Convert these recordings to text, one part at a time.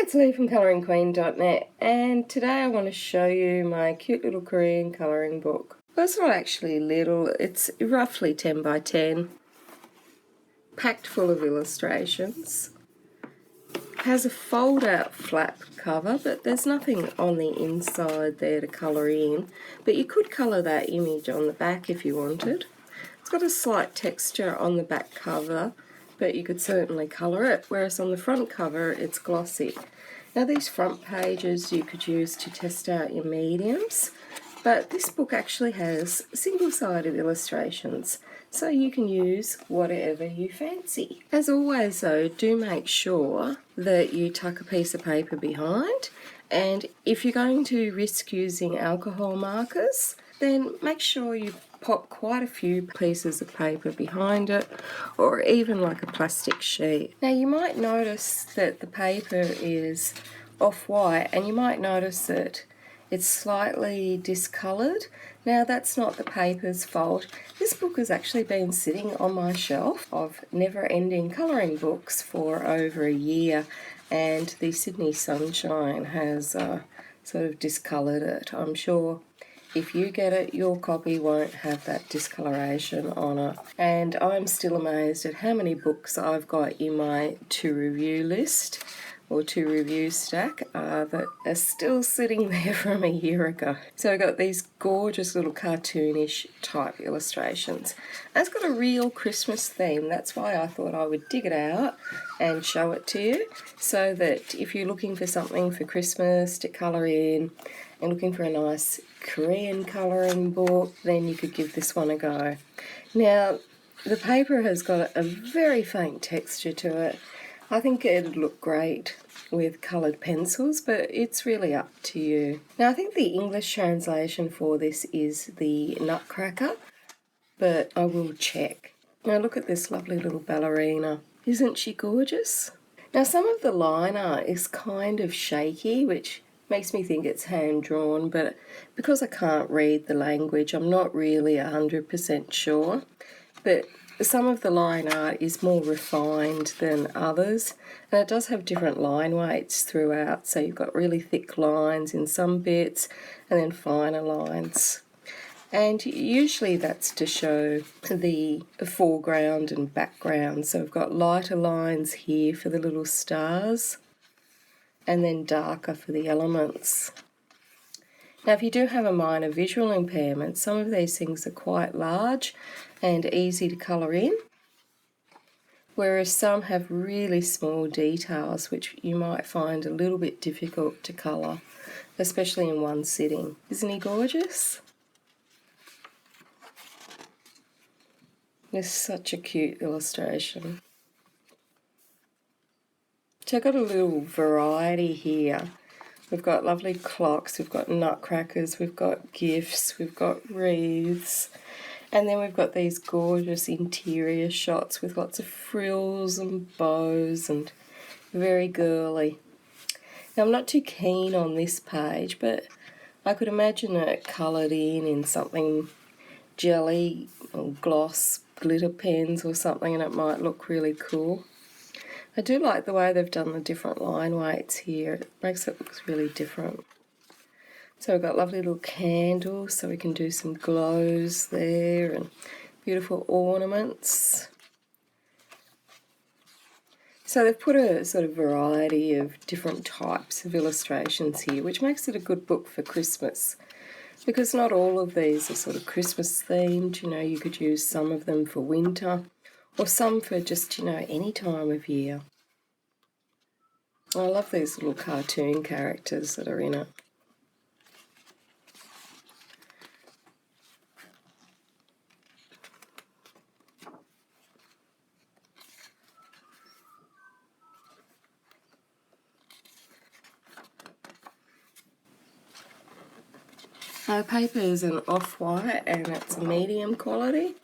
it's Lee from ColouringQueen.net, and today I want to show you my cute little Korean colouring book. Well, it's not actually little, it's roughly 10 by 10, packed full of illustrations. Has a fold-out flap cover, but there's nothing on the inside there to colour in, but you could colour that image on the back if you wanted. It's got a slight texture on the back cover, but you could certainly colour it, whereas on the front cover it's glossy. Now these front pages you could use to test out your mediums, but this book actually has single-sided illustrations, so you can use whatever you fancy. As always though, do make sure that you tuck a piece of paper behind, and if you're going to risk using alcohol markers, then make sure you pop quite a few pieces of paper behind it, or even like a plastic sheet. Now you might notice that the paper is off-white, and you might notice that it's slightly discoloured. Now that's not the paper's fault. This book has actually been sitting on my shelf of never-ending colouring books for over a year, and the Sydney sunshine has sort of discoloured it. I'm sure if you get it, your copy won't have that discoloration on it. And I'm still amazed at how many books I've got in my to-review list, or to-review stack, that are still sitting there from a year ago. So I've got these gorgeous little cartoonish type illustrations. And it's got a real Christmas theme. That's why I thought I would dig it out and show it to you, so that if you're looking for something for Christmas to colour in, and looking for a nice Korean colouring book, then you could give this one a go. Now, the paper has got a very faint texture to it. I think it'd look great with coloured pencils, but it's really up to you. Now, I think the English translation for this is the Nutcracker, but I will check. Now, look at this lovely little ballerina. Isn't she gorgeous? Now, some of the line art is kind of shaky, which makes me think it's hand-drawn, but because I can't read the language, I'm not really 100% sure. But some of the line art is more refined than others, and it does have different line weights throughout, so you've got really thick lines in some bits and then finer lines. And usually that's to show the foreground and background. So we've got lighter lines here for the little stars, and then darker for the elements. Now if you do have a minor visual impairment, some of these things are quite large and easy to colour in, whereas some have really small details which you might find a little bit difficult to colour, especially in one sitting. Isn't he gorgeous? It's such a cute illustration. So I've got a little variety here. We've got lovely clocks, we've got nutcrackers, we've got gifts, we've got wreaths, and then we've got these gorgeous interior shots with lots of frills and bows, and very girly. Now I'm not too keen on this page, but I could imagine it coloured in something jelly or gloss, glitter pens or something, and it might look really cool. I do like the way they've done the different line weights here. It makes it look really different. So we've got lovely little candles, so we can do some glows there, and beautiful ornaments. So they've put a sort of variety of different types of illustrations here, which makes it a good book for Christmas, because not all of these are sort of Christmas themed. You know, you could use some of them for winter, or some for just, you know, any time of year. I love these little cartoon characters that are in it. The paper is an off-white and it's a medium quality.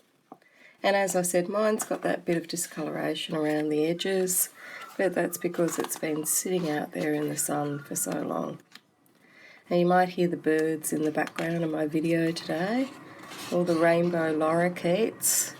And as I said, mine's got that bit of discoloration around the edges, but that's because it's been sitting out there in the sun for so long. And you might hear the birds in the background of my video today, all the rainbow lorikeets.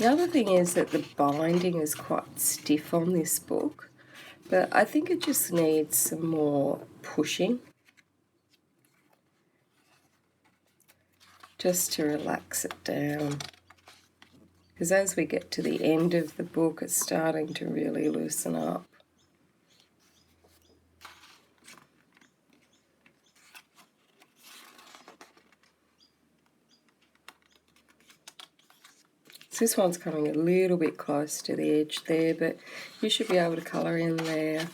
The other thing is that the binding is quite stiff on this book, but I think it just needs some more pushing just to relax it down. Because as we get to the end of the book, it's starting to really loosen up. So this one's coming a little bit close to the edge there, but you should be able to colour in there.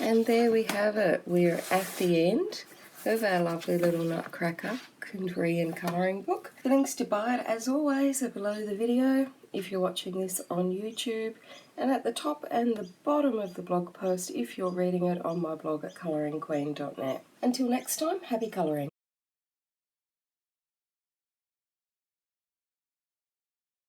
And there we have it. We're at the end of our lovely little Nutcracker Korean colouring book. The links to buy it, as always, are below the video if you're watching this on YouTube, and at the top and the bottom of the blog post if you're reading it on my blog at colouringqueen.net. Until next time, happy colouring.